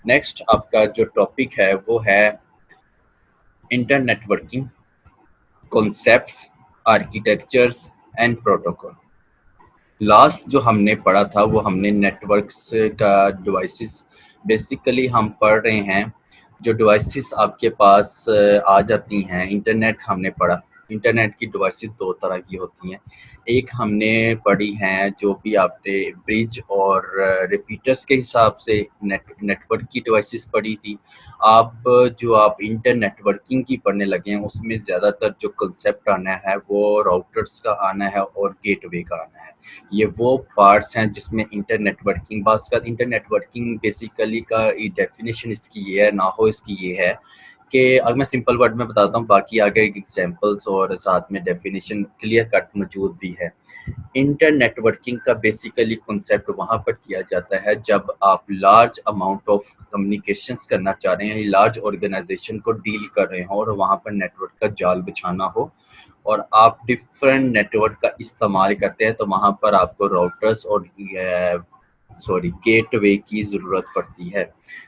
Next आपका जो topic है वो है internetworking concepts, architectures and protocol. Last जो हमने पढ़ा था वो हमने नेटवर्क्स का डिवाइसेस, बेसिकली हम पढ़ रहे हैं जो डिवाइसेस आपके पास आ जाती हैं। इंटरनेट हमने पढ़ा। इंटरनेट की डिवाइसेस दो तरह की होती हैं। एक हमने पढ़ी हैं जो भी आपने ब्रिज और रिपीटर्स के हिसाब से नेटवर्क की डिवाइसेस पढ़ी थी। आप जो आप इंटरनेटवर्किंग की पढ़ने लगे हैं उसमें ज़्यादातर जो कंसेप्ट आना है वो राउटर्स का आना है और गेटवे का आना है। ये वो पार्ट्स हैं जिसमें इंटरनेटवर्किंग, बात का इंटरनेटवर्किंग बेसिकली का डेफिनेशन इसकी ये है, ना हो इसकी ये है कि अगर मैं सिंपल वर्ड में बताता हूँ, बाकी आगे एग्जांपल्स और साथ में डेफिनेशन क्लियर कट मौजूद भी है। इंटरनेटवर्किंग का बेसिकली कॉन्सेप्ट वहाँ पर किया जाता है जब आप लार्ज अमाउंट ऑफ कम्युनिकेशंस करना चाह रहे हैं, लार्ज ऑर्गेनाइजेशन को डील कर रहे हो और वहाँ पर नेटवर्क का जाल बिछाना हो और आप डिफरेंट नेटवर्क का इस्तेमाल करते हैं, तो वहाँ पर आपको राउटर्स और गेटवे की ज़रूरत पड़ती है।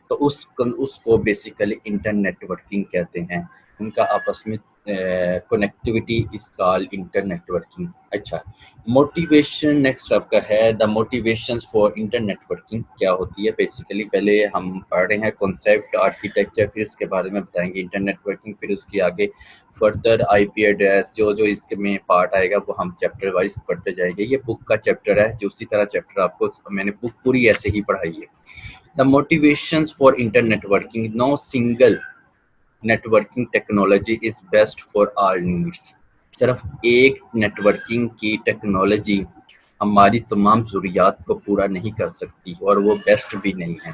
तो उसको बेसिकली इंटरनेटवर्किंग कहते हैं। उनका आपस में कनेक्टिविटी इज कॉल्ड इंटरनेटवर्किंग। अच्छा, मोटिवेशन नेक्स्ट आपका है द मोटिवेशंस फॉर इंटरनेटवर्किंग क्या होती है। बेसिकली पहले हम पढ़ रहे हैं कॉन्सेप्ट, आर्किटेक्चर, फिर उसके बारे में बताएंगे इंटरनेटवर्किंग, फिर उसके आगे फर्दर आईपी एड्रेस जो जो इसमें पार्ट आएगा वो हम चैप्टर वाइज पढ़ते जाएंगे। ये बुक का चैप्टर है, जो उसी तरह चैप्टर आपको मैंने बुक पूरी ऐसे ही पढ़ाई है। The motivations for internetworking, no single networking technology is best for all needs. सिर्फ एक नेटवर्किंग की टेक्नोलॉजी हमारी तमाम ज़रूरियात को पूरा नहीं कर सकती और वो बेस्ट भी नहीं है।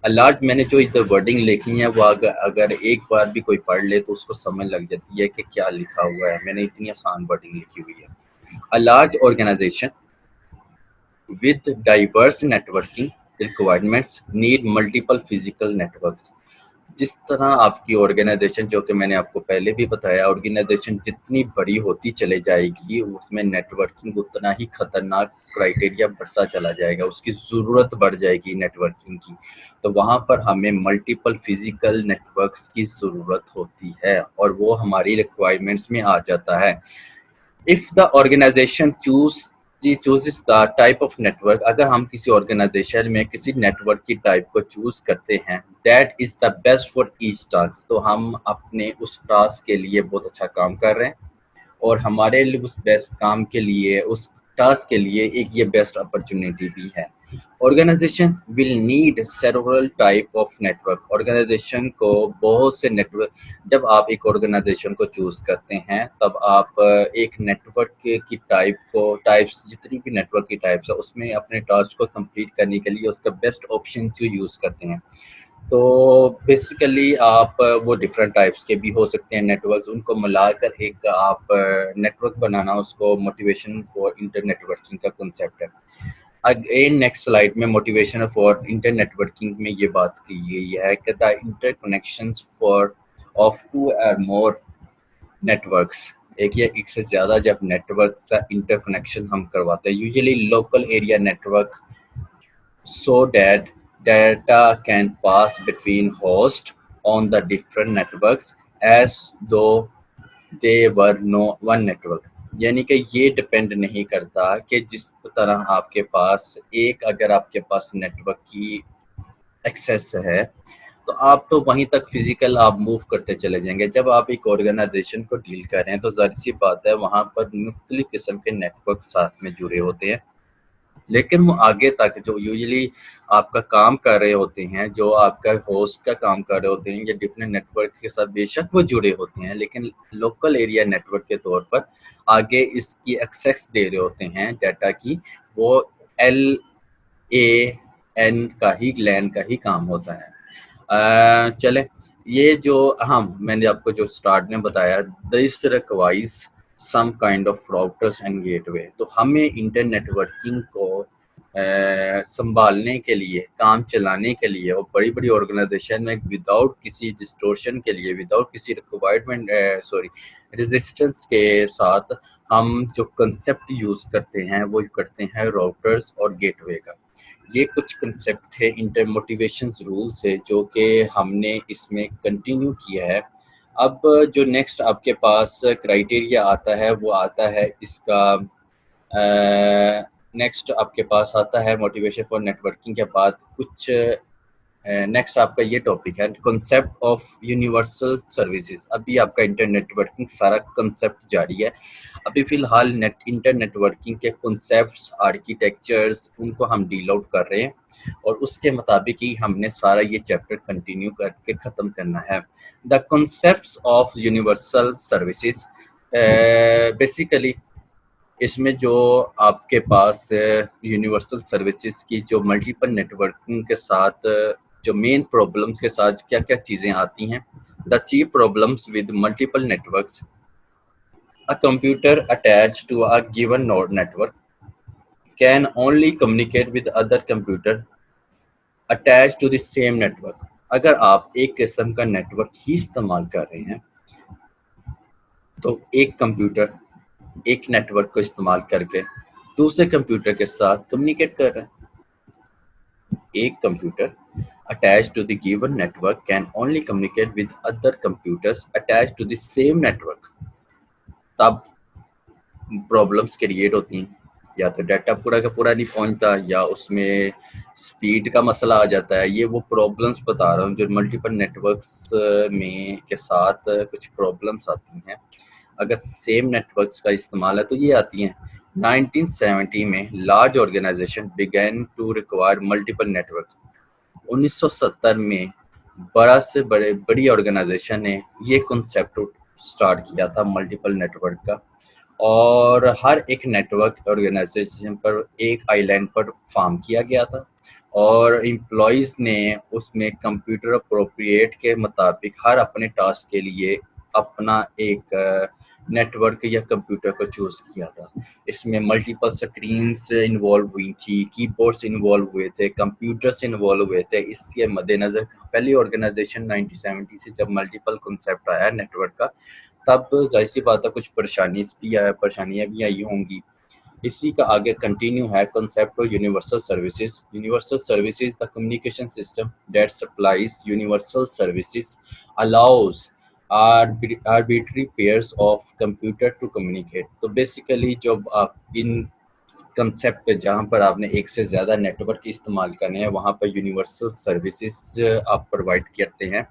अलर्ट मैंने जो इधर वर्डिंग लिखी है वो अगर एक बार भी कोई पढ़ ले तो उसको समझ लग जाती है कि क्या लिखा हुआ है। मैंने इतनी आसान वर्डिंग लिखी हुई है। A large organisation with diverse networking requirements need multiple physical networks। जिस तरह आपकी ऑर्गेनाइजेशन, जो कि मैंने आपको पहले भी बताया, ऑर्गेनाइजेशन जितनी बड़ी होती चले जाएगी उसमें नेटवर्किंग उतना ही खतरनाक क्राइटेरिया बढ़ता चला जाएगा, उसकी ज़रूरत बढ़ जाएगी नेटवर्किंग की। तो वहाँ पर हमें मल्टीपल फिजिकल नेटवर्क्स की ज़रूरत होती है और वो हमारी रिक्वायरमेंट्स में आ जाता है। If the organisation chooses the type of network, अगर हम किसी ऑर्गेनाइजेशन में किसी नेटवर्क की टाइप को चूज करते हैं, that is the best for each task, तो हम अपने उस टास्क के लिए बहुत अच्छा काम कर रहे हैं और हमारे लिए उस बेस्ट काम के लिए, उस टास्क के लिए एक ये बेस्ट अपॉर्चुनिटी भी है। Organisation will need several type of network, organisation को बहुत से नेटवर्क, जब आप एक ऑर्गेनाइजेशन को चूज करते हैं तब आप एक नेटवर्क की टाइप्स जितनी भी नेटवर्क की टाइप्स है उसमें अपने टास्क को कंप्लीट करने के लिए उसका बेस्ट ऑप्शन जो यूज़ करते हैं। तो बेसिकली आप वो डिफरेंट टाइप्स के भी हो सकते हैं नेटवर्क्स, उनको मिलाकर एक आप नेटवर्क बनाना, उसको मोटिवेशन फॉर इंटर नेटवर्किंग का कॉन्सेप्ट है। अगेन नेक्स्ट स्लाइड में मोटिवेशन फॉर इंटर नेटवर्किंग में ये बात की गई है कि the interconnections for of two और मोर नेटवर्क्स, एक या एक से ज़्यादा जब नेटवर्क का इंटर कनेक्शन हम करवाते हैं, usually local area network, so that data can pass between hosts on the different networks as though they were no one network। यानी कि ये डिपेंड नहीं करता कि जिस तरह आपके पास एक, अगर आपके पास नेटवर्क की एक्सेस है तो आप तो वहीं तक फिजिकल आप मूव करते चले जाएंगे। जब आप एक ऑर्गेनाइजेशन को डील कर रहे हैं तो जाहिर सी बात है वहाँ पर मुख्तलिफ किस्म के नेटवर्क साथ में जुड़े होते हैं, लेकिन वो आगे तक जो यूजुअली आपका काम कर रहे होते हैं, जो आपका होस्ट का काम कर रहे होते हैं, ये डिफरेंट नेटवर्क के साथ बेशक वो जुड़े होते हैं, लेकिन लोकल एरिया नेटवर्क के तौर पर आगे इसकी एक्सेस दे रहे होते हैं डाटा की, वो LAN का ही, लैन का ही काम होता है। चले, ये जो मैंने आपको जो स्टार्ट में बताया, this requires some kind of routers and gateway. तो हमें इंटर नेटवर्किंग को संभालने के लिए, काम चलाने के लिए और बड़ी बड़ी ऑर्गेनाइजेशन में विदाउट किसी डिस्टोर्शन के लिए, विदाउट किसी रिक्वायरमेंट रेजिस्टेंस के साथ हम जो कंसेप्ट यूज़ करते हैं वो करते हैं राउटर्स और गेटवे का। ये कुछ कंसेप्ट है, इंटर मोटिवेशंस रूल्स है जो कि हमने इसमें कंटिन्यू किया है। अब जो नेक्स्ट आपके पास क्राइटेरिया आता है वो आता है इसका नेक्स्ट आपके पास आता है मोटिवेशन फॉर नेटवर्किंग के बाद कुछ नेक्स्ट आपका ये टॉपिक है कॉन्सेप्ट ऑफ यूनिवर्सल सर्विसेज। अभी आपका इंटर नेटवर्किंग सारा कॉन्सेप्ट जारी है। अभी फिलहाल इंटर नेटवर्किंग के कॉन्सेप्ट्स, आर्किटेक्चर्स, उनको हम डील आउट कर रहे हैं और उसके मुताबिक ही हमने सारा ये चैप्टर कंटिन्यू करके ख़त्म करना है। The concepts of universal services, basically इसमें जो आपके पास यूनिवर्सल सर्विसेज की जो मल्टीपल नेटवर्किंग के साथ जो मेन प्रॉब्लम्स के साथ क्या क्या चीज़ें आती हैं। The chief problems with multiple networks, a computer attach to a given node network can only communicate with other computer attach to the same network. अगर आप एक किस्म का नेटवर्क ही इस्तेमाल कर रहे हैं तो एक कंप्यूटर एक नेटवर्क को इस्तेमाल करके दूसरे कंप्यूटर के साथ कम्युनिकेट कर रहे हैं। एक computer attached to the given network can only communicate with other computers attached to the same network। तब प्रॉब्लम्स क्रिएट होती हैं, या तो डाटा पूरा का पूरा नहीं पहुंचता या उसमें स्पीड का मसला आ जाता है। ये वो प्रॉब्लम्स बता रहा हूँ जो मल्टीपल नेटवर्क्स में के साथ कुछ प्रॉब्लम्स आती हैं अगर सेम नेटवर्क्स का इस्तेमाल है। तो ये आती हैं 1970 में large organisation began to require multiple network. 1970 में बड़ी ऑर्गेनाइजेशन ने ये कॉन्सेप्ट स्टार्ट किया था मल्टीपल नेटवर्क का, और हर एक नेटवर्क ऑर्गेनाइजेशन पर एक आइलैंड पर फॉर्म किया गया था और एम्प्लॉयज़ ने उसमें कंप्यूटर अप्रोप्रिएट के मुताबिक हर अपने टास्क के लिए अपना एक नेटवर्क या कंप्यूटर को चूज़ किया था। इसमें मल्टीपल स्क्रीन्स इन्वॉल्व हुई थी, कीबोर्ड्स इन्वॉल्व हुए थे, कंप्यूटर्स इन्वॉल्व हुए थे। इसके मद्देनज़र पहली ऑर्गेनाइजेशन 1970 से जब मल्टीपल कॉन्सेप्ट आया नेटवर्क का, तब जाहिर सी बात है कुछ परेशानियाँ भी आई होंगी। इसी का आगे कंटिन्यू है concept of universal services. Universal services the communication system that supplies universal services allows arbitrary pairs of computer to communicate। तो बेसिकली जब आप इन कंसेप्ट पे जहाँ पर आपने एक से ज़्यादा नेटवर्क इस्तेमाल करने हैं वहाँ पर यूनिवर्सल सर्विसेज आप प्रोवाइड करते हैं।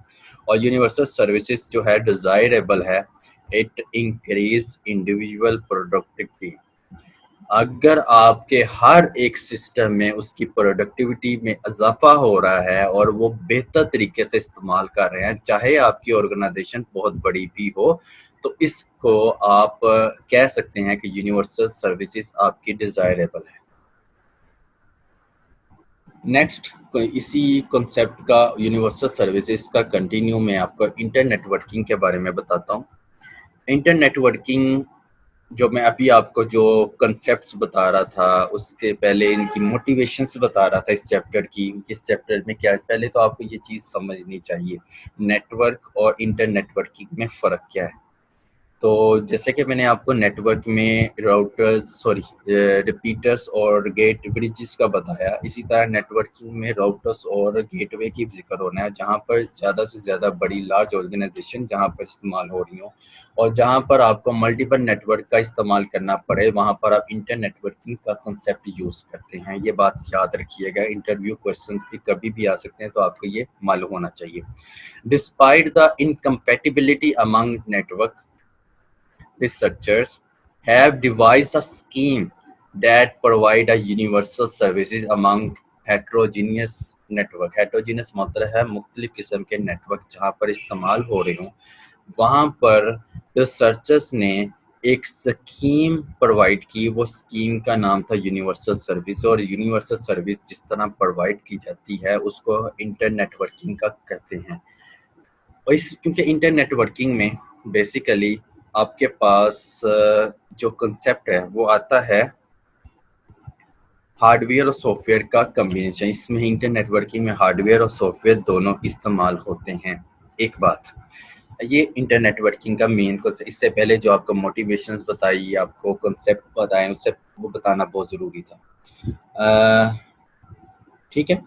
और यूनिवर्सल सर्विसेज जो है डिज़ायरेबल है, इट इंक्रीज इंडिविजुअल प्रोडक्टिविटी। अगर आपके हर एक सिस्टम में उसकी प्रोडक्टिविटी में इजाफा हो रहा है और वो बेहतर तरीके से इस्तेमाल कर रहे हैं, चाहे आपकी ऑर्गेनाइजेशन बहुत बड़ी भी हो, तो इसको आप कह सकते हैं कि यूनिवर्सल सर्विसेज आपकी डिज़ायरेबल है। नेक्स्ट इसी कॉन्सेप्ट का यूनिवर्सल सर्विसेज का कंटिन्यू में आपको इंटर नेटवर्किंग के बारे में बताता हूँ। इंटर नेटवर्किंग जो मैं अभी आपको जो कंसेप्ट्स बता रहा था, उसके पहले इनकी मोटिवेशंस बता रहा था इस चैप्टर की। इस चैप्टर में क्या है, पहले तो आपको ये चीज़ समझनी चाहिए नेटवर्क और इंटर नेटवर्किंग में फ़र्क क्या है। तो जैसे कि मैंने आपको नेटवर्क में रिपीटर्स और गेट ब्रिजेस का बताया, इसी तरह नेटवर्किंग में राउटर्स और गेटवे की जिक्र होना है, जहाँ पर ज़्यादा से ज़्यादा बड़ी लार्ज ऑर्गेनाइजेशन जहाँ पर इस्तेमाल हो रही हो और जहाँ पर आपको मल्टीपल नेटवर्क का इस्तेमाल करना पड़े, वहाँ पर आप इंटर नेटवर्किंग का कंसेप्ट यूज़ करते हैं। ये बात याद रखिएगा, इंटरव्यू क्वेश्चन भी कभी भी आ सकते हैं, तो आपको ये मालूम होना चाहिए। Despite the incompatibility among network, researchers have devised a scheme that provide a universal services among heterogeneous network। heterogeneous मतलब है मुख्तलिफ किस्म के नेटवर्क जहाँ पर इस्तेमाल हो रहे हों, वहाँ पर रिसर्चर्स ने एक स्कीम प्रोवाइड की। वो स्कीम का नाम था यूनिवर्सल सर्विस, और यूनिवर्सल सर्विस जिस तरह प्रोवाइड की जाती है उसको इंटर नेटवर्किंग का कहते हैं। और इस क्योंकि इंटर नेटवर्किंग में बेसिकली आपके पास जो कंसेप्ट है वो आता है हार्डवेयर और सॉफ्टवेयर का कम्बिनेशन। इसमें इंटर नेटवर्किंग में हार्डवेयर और सॉफ्टवेयर दोनों इस्तेमाल होते हैं। एक बात ये इंटर नेटवर्किंग का मेन कंसेप्ट। इससे पहले जो आपको मोटिवेशंस बताई, आपको कंसेप्ट बताएं, उससे वो बताना बहुत ज़रूरी था। ठीक है।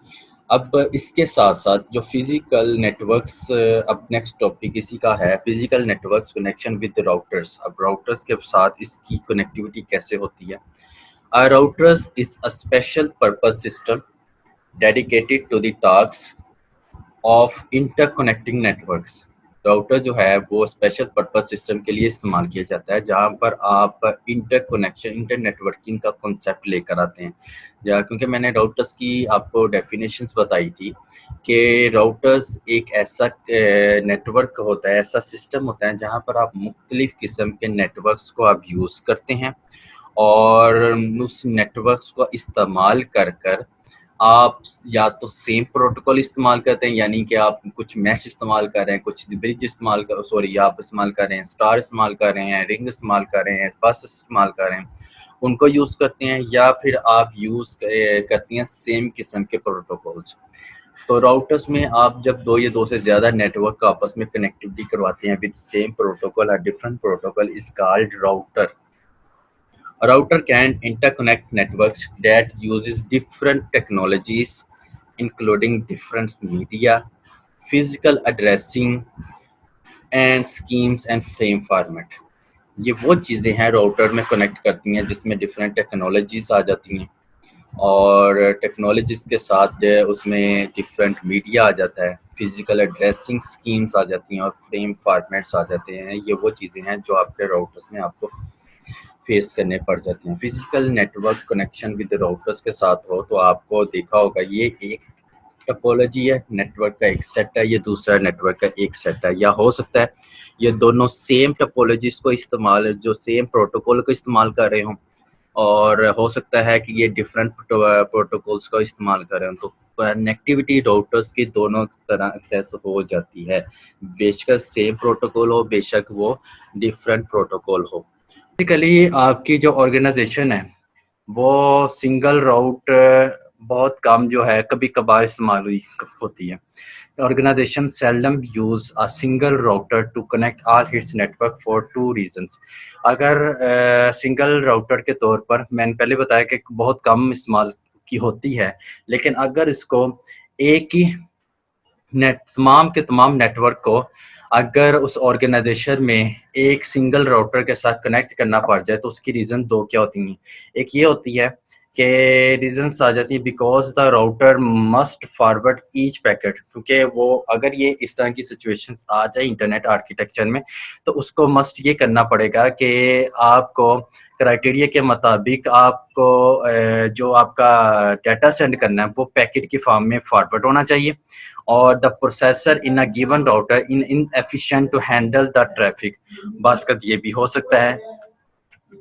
अब इसके साथ-साथ जो फिज़िकल नेटवर्क्स, अब नेक्स्ट टॉपिक इसी का है, physical networks connection with routers. अब राउटर्स के साथ इसकी कनेक्टिविटी कैसे होती है? A routers is a special purpose system dedicated to the tasks of interconnecting networks। Router जो है वो स्पेशल पर्पस सिस्टम के लिए इस्तेमाल किया जाता है जहाँ पर आप इंटर नेटवर्किंग का कॉन्सेप्ट लेकर आते हैं। या क्योंकि मैंने राउटर्स की आपको डेफिनेशंस बताई थी कि राउटर्स एक ऐसा नेटवर्क होता है, ऐसा सिस्टम होता है जहाँ पर आप मुख्तलिफ किस्म के नेटवर्क्स को आप यूज़ करते हैं और उस नेटवर्क्स को इस्तेमाल कर कर आप या तो सेम प्रोटोकॉल इस्तेमाल करते हैं, यानी कि आप कुछ मैश इस्तेमाल कर रहे हैं, कुछ ब्रिज इस्तेमाल कर सॉरी आप इस्तेमाल कर रहे हैं, स्टार इस्तेमाल कर रहे हैं, रिंग इस्तेमाल कर रहे हैं, बस इस्तेमाल कर रहे हैं, उनको यूज़ करते हैं, या फिर आप यूज़ करती हैं सेम किस्म के प्रोटोकॉल्स। तो राउटर्स में आप जब दो या दो से ज़्यादा नेटवर्क का आपस में कनेक्टिविटी करवाते हैं with same protocol, a different protocol is called router. A router can interconnect networks that uses different technologies, including different media, physical addressing, and schemes and frame format। ये वो चीज़ें हैं राउटर में कनेक्ट करती हैं जिसमें डिफरेंट टेक्नोलॉजीज आ जाती हैं और टेक्नोलॉजीज के साथ उसमें डिफरेंट मीडिया आ जाता है, फिजिकल एड्रेसिंग स्कीम्स आ जाती हैं और फ्रेम फॉर्मेट्स आ जाते हैं। ये वो चीज़ें हैं जो आपके राउटर्स में आपको फेस करने पड़ जाते हैं। Physical network connection with routers के साथ हो तो आपको देखा होगा ये एक टोपोलॉजी है, नेटवर्क का एक सेट है, ये दूसरा नेटवर्क का एक सेट है, या हो सकता है ये दोनों सेम टोपोलॉजीज को इस्तेमाल जो सेम प्रोटोकॉल को इस्तेमाल कर रहे हों और हो सकता है कि ये डिफरेंट प्रोटोकॉल्स का इस्तेमाल कर रहे हों। तो कनेक्टिविटी राउटर्स की दोनों तरह एक्सेस हो जाती है, बेशक सेम प्रोटोकॉल हो, बेशक वो डिफरेंट प्रोटोकॉल हो। बेसिकली आपकी जो ऑर्गेनाइजेशन है वो सिंगल राउट बहुत कम जो है कभी कभार इस्तेमाल होती है। Organisation seldom use a single router to connect all its network for two reasons. अगर सिंगल राउटर के तौर पर मैंने पहले बताया कि बहुत कम इस्तेमाल की होती है, लेकिन अगर इसको एक ही तमाम के तमाम नेटवर्क को अगर उस ऑर्गेनाइजेशन में एक सिंगल राउटर के साथ कनेक्ट करना पड़ जाए तो उसकी रीज़न दो क्या होती हैं। एक ये होती है कि रीजंस आ जाती है because the router must forward each packet, क्योंकि वो अगर ये इस तरह की सिचुएशंस आ जाए इंटरनेट आर्किटेक्चर में तो उसको मस्ट ये करना पड़ेगा कि आपको क्राइटेरिया के मुताबिक आपको जो आपका डाटा सेंड करना है वो पैकेट की फॉर्म में फॉरवर्ड होना चाहिए और the processor in a given router in inefficient to handle the traffic. बात ये भी हो सकता है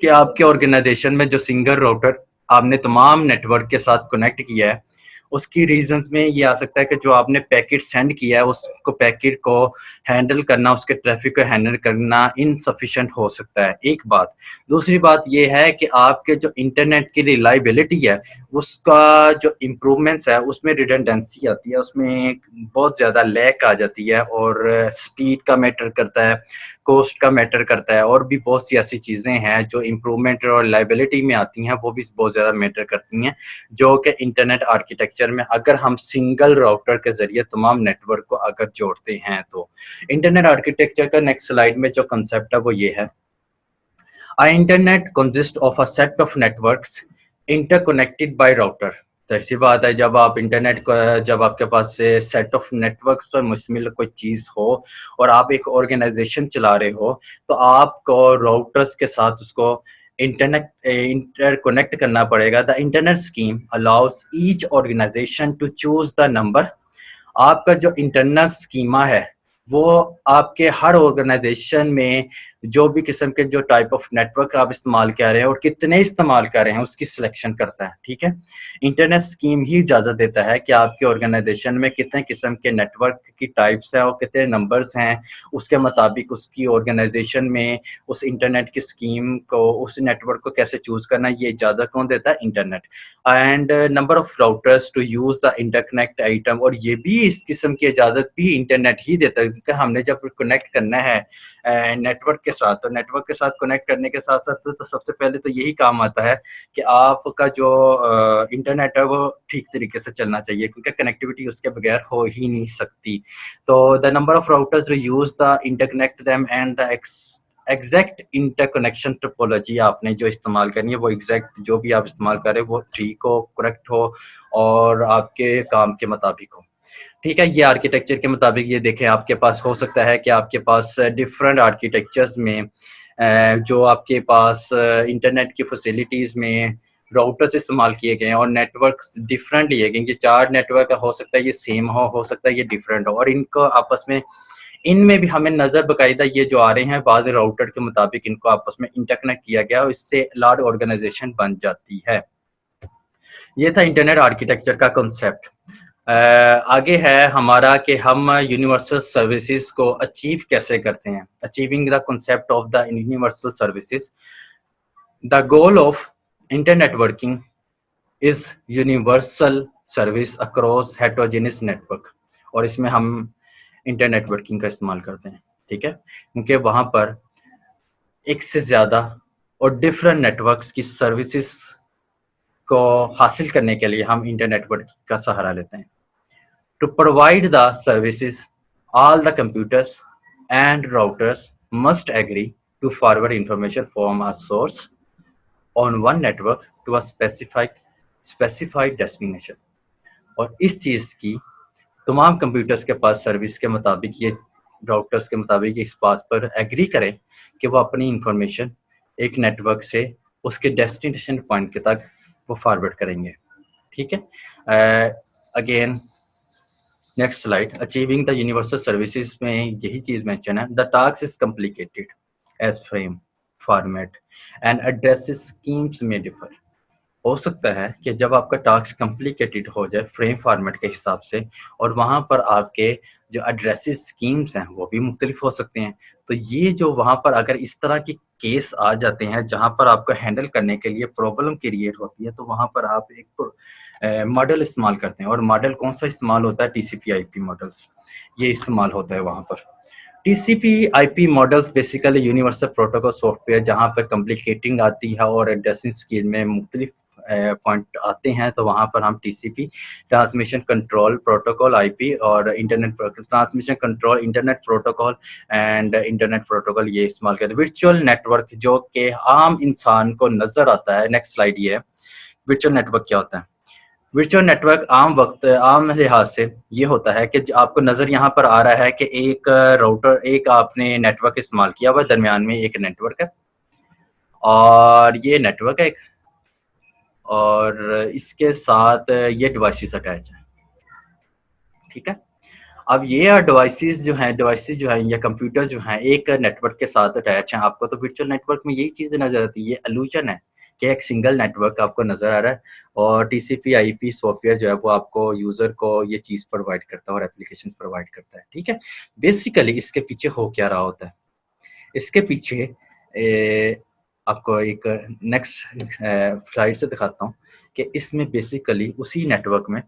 कि आपके ऑर्गेनाइजेशन में जो सिंगल राउटर आपने तमाम नेटवर्क के साथ कनेक्ट किया है उसकी रीजंस में ये आ सकता है कि जो आपने पैकेट सेंड किया है उसको पैकेट को हैंडल करना, उसके ट्रैफिक को हैंडल करना इनसफिशिएंट हो सकता है। एक बात, दूसरी बात ये है कि आपके जो इंटरनेट की रिलायबिलिटी है उसका जो इम्प्रूवमेंट्स है उसमें रिडंडेंसी आती है, उसमें बहुत ज़्यादा लैग आ जाती है और स्पीड का मैटर करता है, कॉस्ट का मैटर करता है और भी बहुत सी ऐसी चीज़ें हैं जो इम्प्रूवमेंट और लाइबिलिटी में आती हैं वो भी बहुत ज़्यादा मैटर करती हैं, जो कि इंटरनेट आर्किटेक्चर में अगर हम सिंगल राउटर के ज़रिए तमाम नेटवर्क को अगर जोड़ते हैं तो। इंटरनेट आर्किटेक्चर का नेक्स्ट स्लाइड में जो कंसेप्ट है वो ये है, A internet consists of a set of networks interconnected by router। जाहिर सी बात है जब आप इंटरनेट को जब आपके पास से सेट ऑफ नेटवर्क्स पर मुश्तमिल कोई चीज़ हो और आप एक ऑर्गेनाइजेशन चला रहे हो तो आपको राउटर्स के साथ उसको इंटरकनेक्ट करना पड़ेगा। The internet scheme allows each organisation to choose the number. आपका जो इंटरनल स्कीमा है वो आपके हर ऑर्गेनाइजेशन में जो भी किस्म के जो टाइप ऑफ नेटवर्क आप इस्तेमाल कर रहे हैं और कितने इस्तेमाल कर रहे हैं उसकी सिलेक्शन करता है। ठीक है, इंटरनेट स्कीम ही इजाज़त देता है कि आपके ऑर्गेनाइजेशन में कितने किस्म के नेटवर्क की टाइप्स हैं और कितने नंबर्स हैं, उसके मुताबिक उसकी ऑर्गेनाइजेशन में उस इंटरनेट की स्कीम को उस नेटवर्क को कैसे चूज़ करना ये इजाज़त कौन देता है, internet. And number of routers to use the interconnect item, और ये भी इस किस्म की इजाज़त भी इंटरनेट ही देता है क्योंकि हमने जब कनेक्ट करना है नेटवर्क के साथ, तो नेटवर्क के साथ कनेक्ट करने के साथ साथ तो सबसे पहले तो यही काम आता है कि आपका जो इंटरनेट है वो ठीक तरीके से चलना चाहिए, क्योंकि कनेक्टिविटी उसके बगैर हो ही नहीं सकती। तो द नंबर ऑफ राउटर्स जो use the interconnect them and the exact interconnection topology आपने जो इस्तेमाल करनी है, वो एग्जैक्ट जो भी आप इस्तेमाल करें वो ठीक हो, करेक्ट हो और आपके काम के मुताबिक हो। ठीक है, ये आर्किटेक्चर के मुताबिक ये देखें, आपके पास हो सकता है कि आपके पास डिफरेंट आर्किटेक्चर्स में जो आपके पास इंटरनेट की फैसिलिटीज़ में राउटर्स इस्तेमाल किए गए हैं और नेटवर्क डिफरेंट लिए गए। ये 4 नेटवर्क हो सकता है ये सेम हो सकता है ये डिफरेंट हो, और इनको आपस में, इनमें भी हमें नज़र बाकायदा ये जो आ रहे हैं बाद राउटर के मुताबिक इनको आपस में इंटरकनेक्ट किया गया और इससे लार्ज ऑर्गेनाइजेशन बन जाती है। ये था इंटरनेट आर्किटेक्चर का कॉन्सेप्ट। आगे है हमारा कि हम यूनिवर्सल सर्विसेज को अचीव कैसे करते हैं। Achieving the concept of the universal services, the goal of internet working is universal service across heterogeneous network. और इसमें हम इंटरनेट वर्किंग का इस्तेमाल करते हैं, ठीक है, क्योंकि वहां पर एक से ज्यादा और डिफरेंट नेटवर्क्स की सर्विसेज को हासिल करने के लिए हम इंटरनेट वर्किंग का सहारा लेते हैं। To provide the services, all the computers and routers must agree to forward information from a source on one network to a specified destination। और इस चीज़ की तमाम कंप्यूटर्स के पास सर्विस के मुताबिक, ये राउटर्स के मुताबिक इस बात पर एग्री करें कि वो अपनी इंफॉर्मेशन एक नेटवर्क से उसके डेस्टिनेशन पॉइंट के तक वो फॉरवर्ड करेंगे, ठीक है। Again next slide, achieving the universal services में यही चीज मेंशन है। The task is complicated as frame format and address schemes में डिफर। हो सकता है कि जब आपका टास्क कॉम्प्लिकेटेड हो जाए फ्रेम फॉर्मेट के हिसाब से, और वहाँ पर आपके जो एड्रेसेस स्कीम्स हैं वो भी मुख्तलिफ हो सकते हैं। तो ये जो वहाँ पर अगर इस तरह की केस आ जाते हैं जहाँ पर आपको हैंडल करने के लिए प्रॉब्लम क्रिएट होती है, तो वहाँ पर आप एक मॉडल इस्तेमाल करते हैं। और मॉडल कौन सा इस्तेमाल होता है? टीसीपी आईपी मॉडल्स, ये इस्तेमाल होता है वहाँ पर। TCP IP models basically universal protocol software जहाँ पर कॉम्प्लिकेटिंग आती है और एड्रेसिंग स्कीम में मुख्तलिफ पॉइंट आते हैं, तो वहाँ पर हम TCP transmission control protocol IP और internet transmission control internet protocol and internet protocol ये इस्तेमाल करते हैं। वर्चुअल नेटवर्क जो कि आम इंसान को नजर आता है, नेक्स्ट स्लाइड ये है। वर्चुअल नेटवर्क क्या होता है? वर्चुअल नेटवर्क आम लिहाज से ये होता है कि आपको नजर यहाँ पर आ रहा है कि एक राउटर, एक आपने नेटवर्क इस्तेमाल किया हुआ, दरमियान में एक नेटवर्क है और ये नेटवर्क है और इसके साथ ये डिवाइसेस अटैच है, ठीक है। अब ये डिवाइसेस जो हैं या कंप्यूटर जो हैं एक नेटवर्क के साथ अटैच हैं। आपको तो वर्चुअल नेटवर्क में यही चीजें नजर आती है, ये इल्यूजन है कि एक सिंगल नेटवर्क आपको नजर आ रहा है और टीसीपी आईपी सॉफ्टवेयर जो है वो आपको यूजर को ये चीज प्रोवाइड करता है और एप्लीकेशन प्रोवाइड करता है, ठीक है। बेसिकली इसके पीछे हो क्या रहा होता है? इसके पीछे आपको एक नेक्स्ट स्लाइड से दिखाता हूँ कि इसमें बेसिकली उसी नेटवर्क में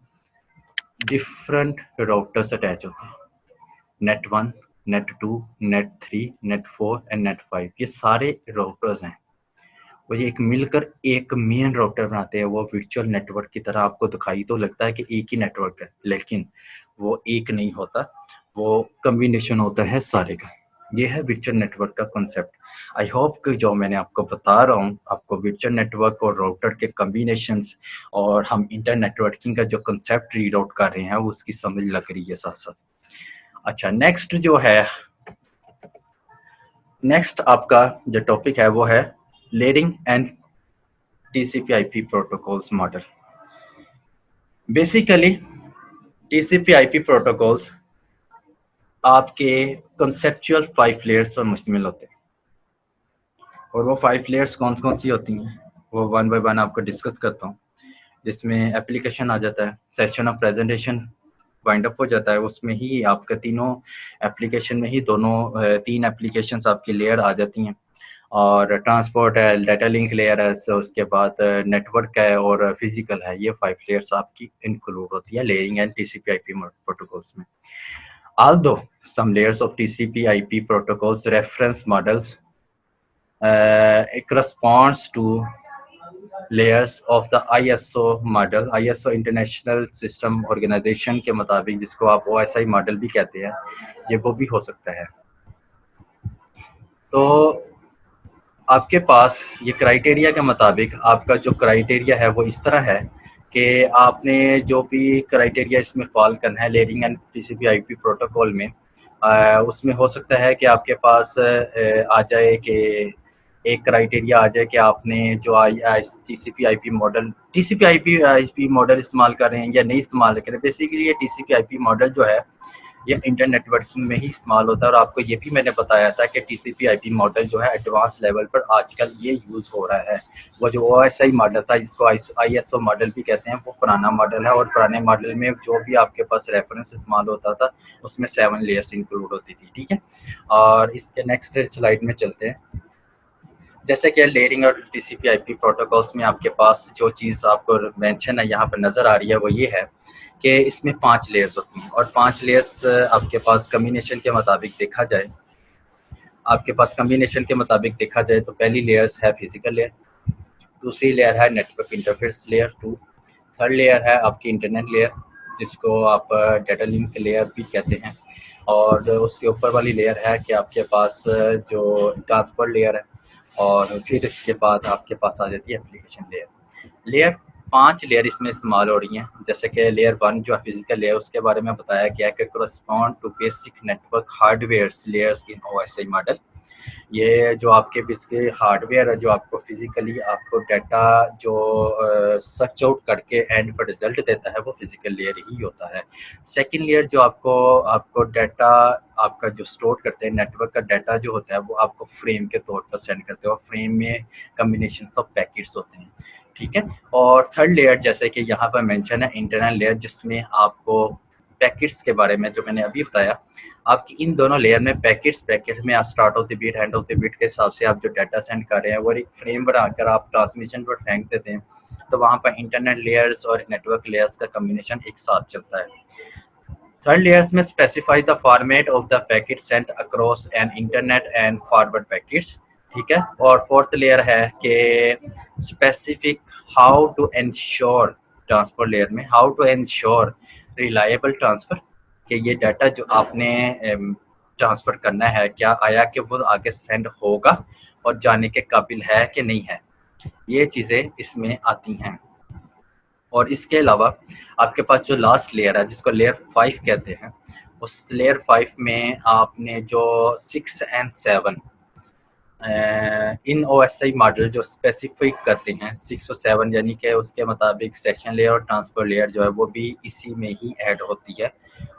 डिफरेंट राउटर्स अटैच होते हैं। Net 1, net 2, net 3, net 4 and net 5, ये सारे राउटर्स हैं। वो ये एक मिलकर एक मेन राउटर बनाते हैं। वो वर्चुअल नेटवर्क की तरह आपको दिखाई तो लगता है कि एक ही नेटवर्क है, लेकिन वो एक नहीं होता, वो कम्बिनेशन होता है सारे का। ये है वर्चुअल नेटवर्क का कॉन्सेप्ट। आई होप कि जो मैंने आपको बता रहा हूँ, आपको वर्चुअल नेटवर्क और राउटर के कम्बिनेशंस और हम इंटर नेटवर्किंग का जो कॉन्सेप्ट रीड आउट कर रहे हैं वो उसकी समझ लग रही है साथ साथ। अच्छा, नेक्स्ट जो है, नेक्स्ट आपका जो टॉपिक है वो है layering and TCP/IP protocols model। Basically TCP/IP protocols आपके conceptual 5 layers पर मुश्तमिल होते हैं और वो 5 layers कौन कौन सी होती हैं वो वन बाय वन आपको डिस्कस करता हूँ। जिसमें एप्लीकेशन आ जाता है, session of presentation wind up हो जाता है, उसमें ही आपका तीनों एप्लीकेशन में ही दोनों 3 एप्लीकेशंस आपकी लेयर आ जाती हैं। और ट्रांसपोर्ट है, डाटा लिंक लेयर है, उसके बाद नेटवर्क है और फिजिकल है। ये 5 लेयर्स आपकी इंक्लूड होती है लेयरिंग एंड TCP/IP प्रोटोकॉल्स में। Although some layers of TCP/IP protocols reference models it corresponds to layers of the ISO model. ISO international system organisation के मुताबिक, जिसको आप OSI मॉडल भी कहते हैं, ये वो भी हो सकता है। तो आपके पास ये क्राइटेरिया के मुताबिक आपका जो क्राइटेरिया है वो इस तरह है कि आपने जो भी क्राइटेरिया इसमें फॉल करना है लेयरिंग एंड TCP/IP प्रोटोकॉल में, उसमें हो सकता है कि आपके पास आ जाए कि एक क्राइटेरिया आ जाए कि आपने जो TCP/IP मॉडल इस्तेमाल कर रहे हैं या नहीं इस्तेमाल कर रहे हैं। बेसिकली ये TCP/IP मॉडल जो है ये इंटरनेट नेटवर्किंग में ही इस्तेमाल होता है, और आपको ये भी मैंने बताया था कि TCP/IP मॉडल जो है एडवांस लेवल पर आजकल ये यूज़ हो रहा है। वो जो OSI मॉडल था, जिसको ISO मॉडल भी कहते हैं, वो पुराना मॉडल है, और पुराने मॉडल में जो भी आपके पास रेफरेंस इस्तेमाल होता था उसमें 7 लेयर्स इंक्लूड होती थी। ठीक है, और इसके नेक्स्ट स्लाइड में चलते हैं। जैसे कि लेयरिंग और TCP/IP प्रोटोकॉल्स में आपके पास जो चीज़ आपको मेंशन है यहाँ पर नज़र आ रही है वो ये है कि इसमें 5 लेयर्स होती हैं, और 5 लेयर्स आपके पास कम्बिनेशन के मुताबिक देखा जाए, तो पहली लेयर्स है फिजिकल लेयर, दूसरी लेयर है network interface layer 2, third layer है आपकी इंटरनेट लेयर, जिसको आप डाटा लिंक लेयर भी कहते हैं, और उसके ऊपर वाली लेयर है कि आपके पास जो ट्रांसपोर्ट लेयर है, और फिर इसके बाद आपके पास आ जाती है एप्लीकेशन लेयर। 5 लेयर इसमें इस्तेमाल हो रही हैं। जैसे कि लेयर 1 जो है फिजिकल लेयर, उसके बारे में बताया गया है कि correspond to basic network hardware layers in OSI model. ये जो आपके इसके हार्डवेयर है, जो आपको फिजिकली आपको डाटा जो सर्च आउट करके एंड पर रिजल्ट देता है, वो फिजिकल लेयर ही होता है। सेकंड लेयर जो आपको डाटा आपका जो स्टोर करते हैं, नेटवर्क का डाटा जो होता है वो आपको फ्रेम के तौर पर सेंड करते हैं, और फ्रेम में कम्बिनेशन ऑफ पैकेट्स होते हैं। ठीक है, और थर्ड लेयर जैसे कि यहाँ पर मेंशन है इंटरनल लेयर, जिसमें आपको पैकेट्स के बारे में जो मैंने अभी बताया, आपकी इन दोनों लेयर में पैकेट में आप start of the bit end of the bit के हिसाब से आप जो डाटा सेंड कर रहे हैं वो एक फ्रेम बनाकर आप ट्रांसमिशन पर फेंक देते हैं, तो वहाँ पर इंटरनेट लेयर्स और नेटवर्क लेयर्स का कम्बिनेशन एक साथ चलता है। थर्ड लेयर्स में specify the format of the packet sent across an internet and forward packets. ठीक है, और फोर्थ लेयर है कि specific how to ensure, transfer layer में how to ensure reliable transfer, कि ये डाटा जो आपने ट्रांसफ़र करना है, क्या आया कि वो आगे सेंड होगा और जाने के काबिल है कि नहीं है, ये चीज़ें इसमें आती हैं। और इसके अलावा आपके पास जो लास्ट लेयर है, जिसको लेयर 5 कहते हैं, उस लेयर 5 में आपने जो 6 एंड 7 इन OSI मॉडल जो स्पेसिफिक करते हैं 6 और 7, यानी कि उसके मुताबिक सेशन लेयर और ट्रांसफर लेयर जो है वो भी इसी में ही ऐड होती है,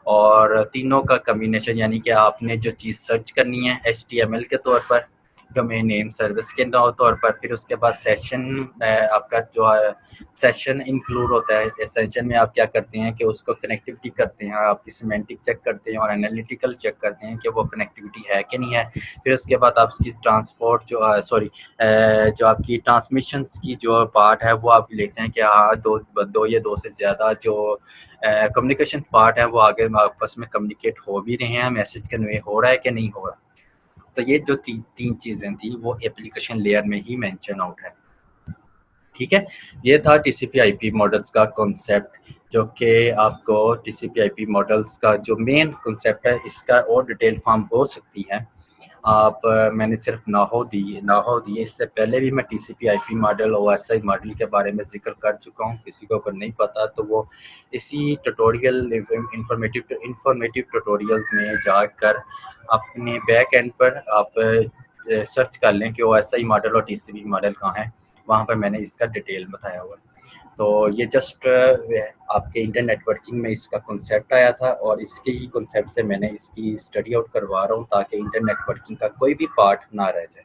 और तीनों का कम्बिनेशन, यानी कि आपने जो चीज़ सर्च करनी है HTML के तौर पर, डोमेन नेम सर्विस के तौर पर, फिर उसके बाद सेशन आपका जो सेशन इंक्लूड होता है। सेशन में आप क्या करते हैं कि उसको कनेक्टिविटी करते हैं, आपकी सिमेंटिक चेक करते हैं और एनालिटिकल चेक करते हैं कि वो कनेक्टिविटी है कि नहीं है। फिर उसके बाद आपकी ट्रांसपोर्ट जो आपकी ट्रांसमिशन की जो पार्ट है वो आप लेते हैं कि हाँ दो या दो से ज़्यादा जो कम्युनिकेशन पार्ट है वो आगे आपस में कम्युनिकेट हो भी रहे हैं, मैसेज कन्वे हो रहा है कि नहीं हो रहा। तो ये जो तीन चीज़ें थी वो एप्लीकेशन लेयर में ही मेंशन आउट है। ठीक है, ये था TCP/IP मॉडल्स का कॉन्सेप्ट, जो कि आपको TCP/IP मॉडल्स का जो मेन कॉन्सेप्ट है, इसका और डिटेल फॉर्म हो सकती है। मैंने सिर्फ नाहो दी। इससे पहले भी मैं TCP/IP मॉडल और OSI मॉडल के बारे में जिक्र कर चुका हूँ। किसी को अगर नहीं पता तो वो इसी ट्यूटोरियल इंफॉर्मेटिव ट्यूटोरियल्स में जाकर अपने बैक एंड पर आप सर्च कर लें कि OSI मॉडल और TCP मॉडल कहाँ है, वहाँ पर मैंने इसका डिटेल बताया हुआ। तो ये जस्ट आपके इंटर नेटवर्किंग में इसका कॉन्सेप्ट आया था, और इसके ही कॉन्सेप्ट से मैंने इसकी स्टडी आउट करवा रहा हूँ ताकि इंटर नेटवर्किंग का कोई भी पार्ट ना रह जाए।